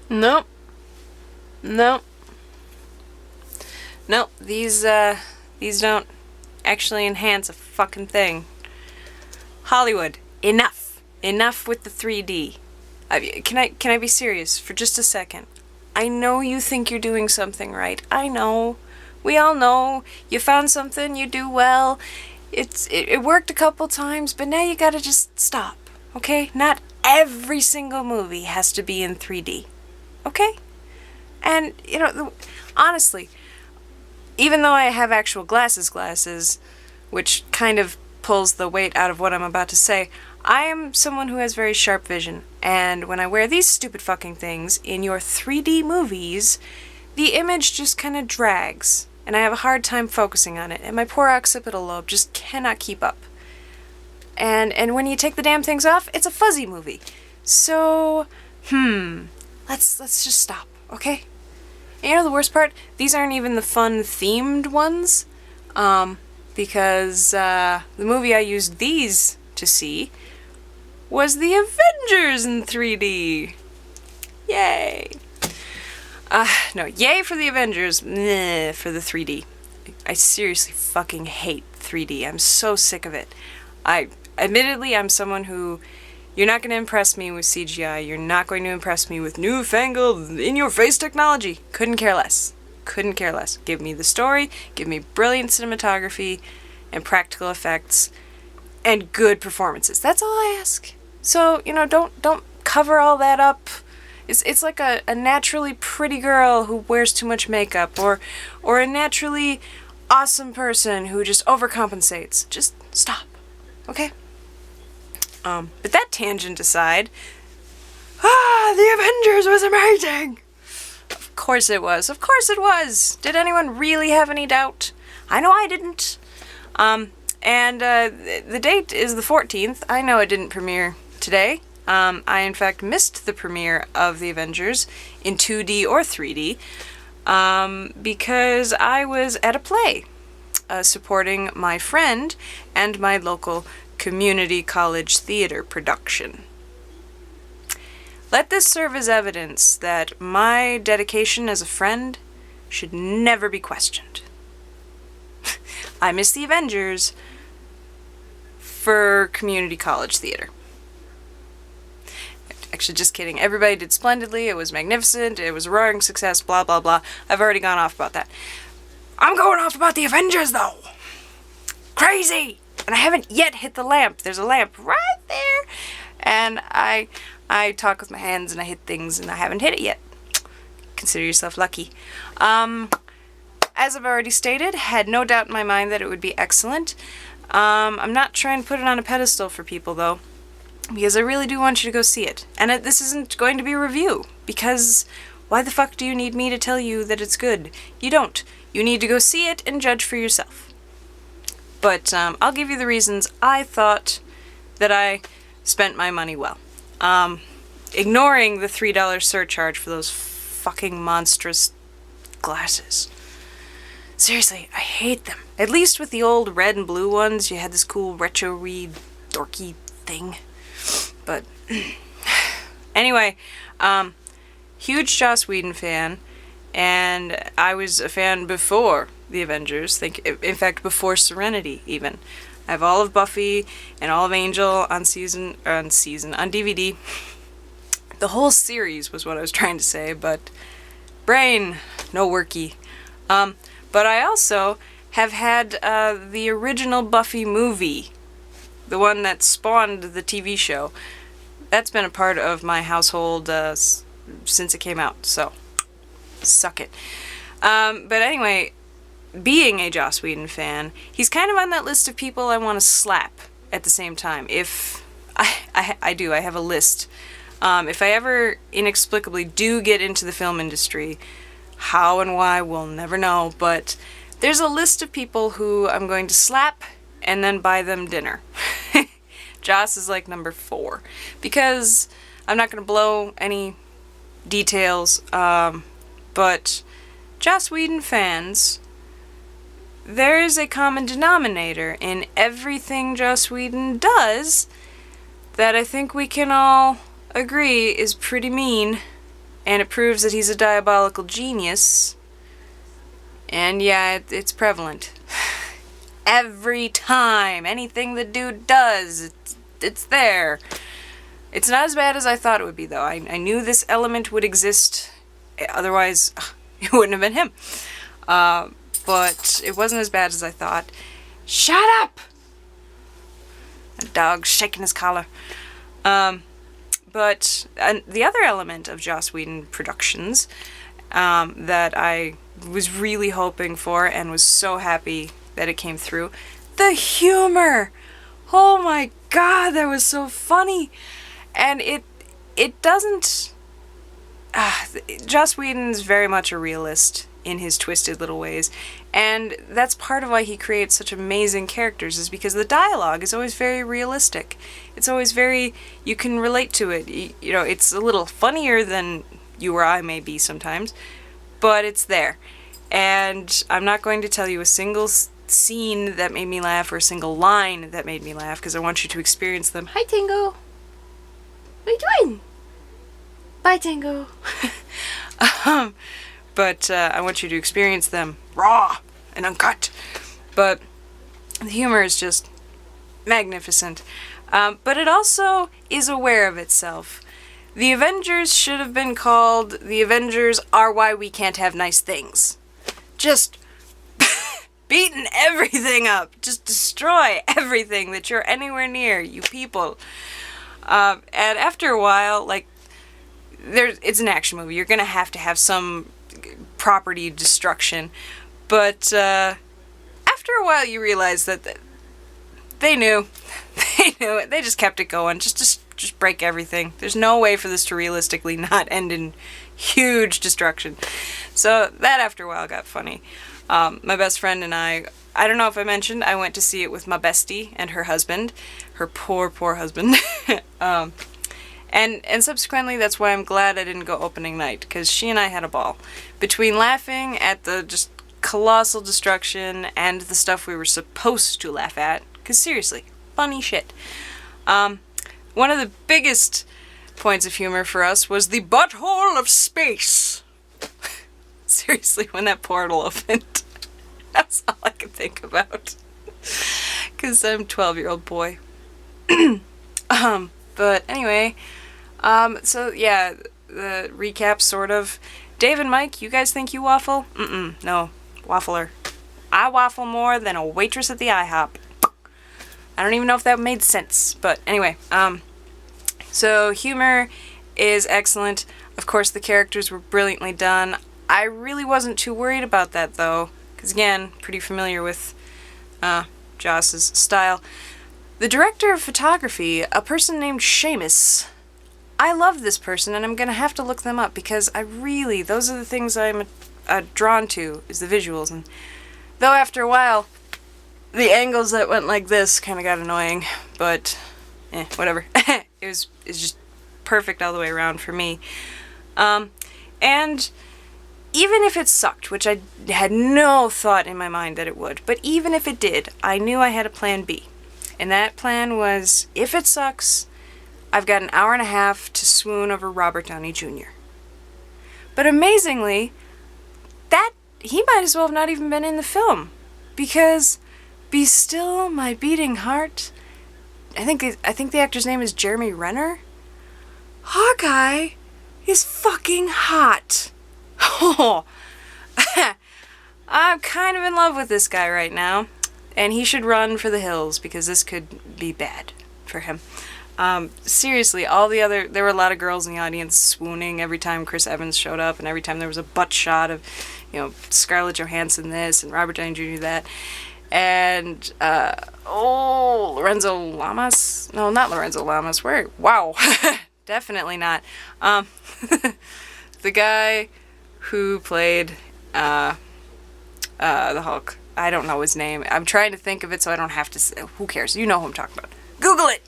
Nope. Nope. Nope. These don't actually enhance a fucking thing. Hollywood, enough. Enough with the 3D. Can I be serious for just a second? I know you think you're doing something right. I know. We all know. You found something, you do well. It worked a couple times, but now you gotta just stop. Okay? Not every single movie has to be in 3D. Okay? And, honestly, even though I have actual glasses, which kind of pulls the weight out of what I'm about to say, I am someone who has very sharp vision, and when I wear these stupid fucking things in your 3D movies, the image just kind of drags, and I have a hard time focusing on it, and my poor occipital lobe just cannot keep up. And when you take the damn things off, it's a fuzzy movie. So, let's just stop, okay? And you know the worst part? These aren't even the fun themed ones, because the movie I used these to see was the Avengers in 3D. Yay. No, yay for the Avengers, meh, for the 3D. I seriously fucking hate 3D. I'm so sick of it. Admittedly, I'm someone who, you're not going to impress me with CGI. You're not going to impress me with newfangled, in-your-face technology. Couldn't care less. Couldn't care less. Give me the story, give me brilliant cinematography, and practical effects, and good performances. That's all I ask. So, don't cover all that up. It's like a naturally pretty girl who wears too much makeup, or a naturally awesome person who just overcompensates. Just stop. Okay? But that tangent aside, the Avengers was amazing! Of course it was. Of course it was! Did anyone really have any doubt? I know I didn't. And the date is the 14th. I know it didn't premiere today. I, in fact, missed the premiere of The Avengers in 2D or 3D because I was at a play supporting my friend and my local community college theater production. Let this serve as evidence that my dedication as a friend should never be questioned. I miss The Avengers for community college theater. Actually, just kidding. Everybody did splendidly. It was magnificent. It was a roaring success, blah, blah, blah. I've already gone off about that. I'm going off about The Avengers, though! Crazy! And I haven't yet hit the lamp. There's a lamp right there. And I talk with my hands and I hit things and I haven't hit it yet. Consider yourself lucky. As I've already stated, had no doubt in my mind that it would be excellent. I'm not trying to put it on a pedestal for people, though, because I really do want you to go see it. And this isn't going to be a review, because why the fuck do you need me to tell you that it's good? You don't. You need to go see it and judge for yourself. But I'll give you the reasons I thought that I spent my money well. Ignoring the $3 surcharge for those fucking monstrous glasses. Seriously, I hate them. At least with the old red and blue ones, you had this cool retro-y, dorky thing. But anyway, huge Joss Whedon fan, and I was a fan before The Avengers. In fact, before Serenity, even. I have all of Buffy and all of Angel on DVD. The whole series was what I was trying to say, but brain, no worky. But I also have had the original Buffy movie, the one that spawned the TV show. That's been a part of my household since it came out, so suck it. But anyway, being a Joss Whedon fan, he's kind of on that list of people I want to slap at the same time. If I do, I have a list. If I ever inexplicably do get into the film industry, how and why we'll never know, but there's a list of people who I'm going to slap and then buy them dinner. Joss is like number 4, because I'm not going to blow any details, but Joss Whedon fans, there is a common denominator in everything Joss Whedon does that I think we can all agree is pretty mean and it proves that he's a diabolical genius. And yeah, it's prevalent. Every time anything the dude does, it's there. It's not as bad as I thought it would be, though. I knew this element would exist, otherwise it wouldn't have been him. But it wasn't as bad as I thought. Shut up! A dog shaking his collar. But the other element of Joss Whedon Productions that I was really hoping for and was so happy that it came through, the humor! Oh my god, that was so funny! And it doesn't... Joss Whedon's very much a realist in his twisted little ways, and that's part of why he creates such amazing characters, is because the dialogue is always very realistic. It's always very... you can relate to it. You know, it's a little funnier than you or I may be sometimes, but it's there. And I'm not going to tell you a single scene that made me laugh or a single line that made me laugh, because I want you to experience them. Hi, Tango! What are you doing? Bye, Tango! But I want you to experience them raw and uncut. But the humor is just magnificent. But it also is aware of itself. The Avengers should have been called The Avengers Are Why We Can't Have Nice Things. Just beating everything up. Just destroy everything that you're anywhere near, you people. And after a while, like, it's an action movie. You're gonna have to have some property destruction. But after a while, you realize that they knew. They knew it. They just kept it going. Just break everything. There's no way for this to realistically not end in huge destruction. So that after a while got funny. My best friend and I don't know if I mentioned, I went to see it with my bestie and her husband. Her poor husband. And subsequently, that's why I'm glad I didn't go opening night, because she and I had a ball. Between laughing at the just colossal destruction and the stuff we were supposed to laugh at, because seriously, funny shit. One of the biggest points of humor for us was the butthole of space. Seriously, when that portal opened, that's all I could think about. Because I'm a 12-year-old boy. But anyway, so yeah, the recap sort of. Dave and Mike, you guys think you waffle? No, waffler. I waffle more than a waitress at the IHOP. I don't even know if that made sense, but anyway, so humor is excellent. Of course, the characters were brilliantly done. I really wasn't too worried about that, though, because again, pretty familiar with Joss's style. The director of photography, a person named Seamus. I love this person, and I'm going to have to look them up, because those are the things I'm drawn to, is the visuals. And though after a while, the angles that went like this kind of got annoying, but whatever. It's just perfect all the way around for me. And even if it sucked, which I had no thought in my mind that it would, but even if it did, I knew I had a plan B. And that plan was, if it sucks, I've got an hour and a half to swoon over Robert Downey Jr. But amazingly, he might as well have not even been in the film, because Be Still My Beating Heart, I think the actor's name is Jeremy Renner. Hawkeye is fucking hot. Oh, I'm kind of in love with this guy right now, and he should run for the hills, because this could be bad for him. Seriously, there were a lot of girls in the audience swooning every time Chris Evans showed up, and every time there was a butt shot of, Scarlett Johansson this and Robert Downey Jr. that. And, Lorenzo Lamas? No, not Lorenzo Lamas. Wow. Definitely not. The guy who played, the Hulk. I don't know his name. I'm trying to think of it so I don't have to say. Who cares? You know who I'm talking about. Google it!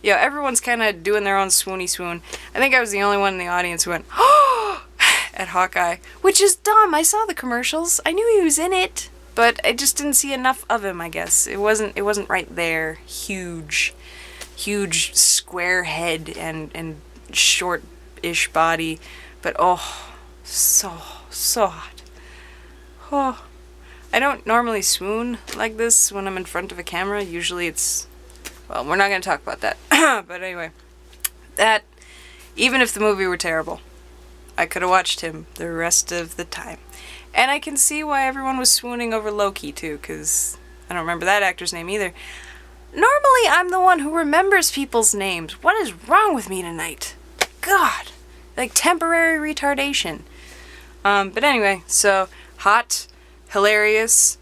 Everyone's kind of doing their own swoony swoon. I think I was the only one in the audience who went, oh! At Hawkeye. Which is dumb. I saw the commercials. I knew he was in it. But I just didn't see enough of him, I guess. It wasn't right there. Huge square head and short ish body, but oh, so hot. Oh, I don't normally swoon like this when I'm in front of a camera. Usually it's, well, we're not going to talk about that. But anyway, that, even if the movie were terrible, I could have watched him the rest of the time. And I can see why everyone was swooning over Loki too, because I don't remember that actor's name either. Normally I'm the one who remembers people's names. What is wrong with me tonight? God, like temporary retardation. But anyway, so hot, hilarious,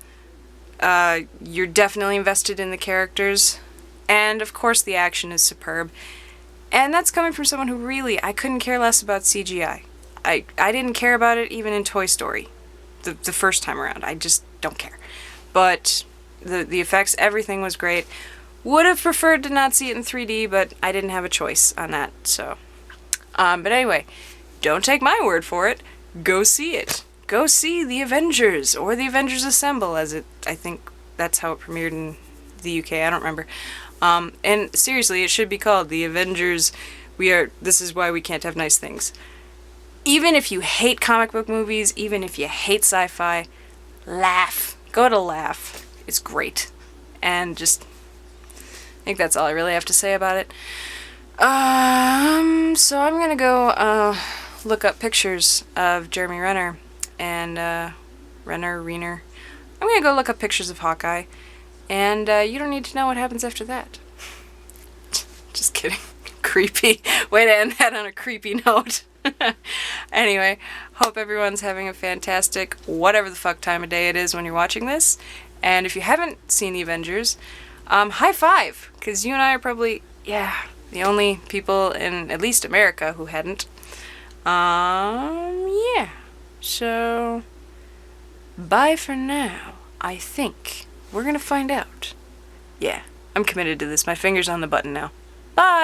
you're definitely invested in the characters, and of course the action is superb. And that's coming from someone who really, I couldn't care less about CGI. I didn't care about it even in Toy Story, the first time around. I just don't care. But the effects, everything was great. Would have preferred to not see it in 3D, but I didn't have a choice on that, so. But anyway, don't take my word for it. Go see it. Go see The Avengers, or The Avengers Assemble, as I think that's how it premiered in the UK, I don't remember. And seriously, it should be called The Avengers, this is why we can't have nice things. Even if you hate comic book movies, even if you hate sci-fi, laugh. Go to laugh. It's great. And just, I think that's all I really have to say about it. So I'm gonna go, look up pictures of Jeremy Renner and, Renner. I'm gonna go look up pictures of Hawkeye, and, you don't need to know what happens after that. Just kidding. Creepy. Way to end that on a creepy note. Anyway, hope everyone's having a fantastic whatever the fuck time of day it is when you're watching this. And if you haven't seen The Avengers, high five, because you and I are probably, the only people in at least America who hadn't. Yeah. So, bye for now. I think we're gonna find out. Yeah, I'm committed to this. My finger's on the button now. Bye!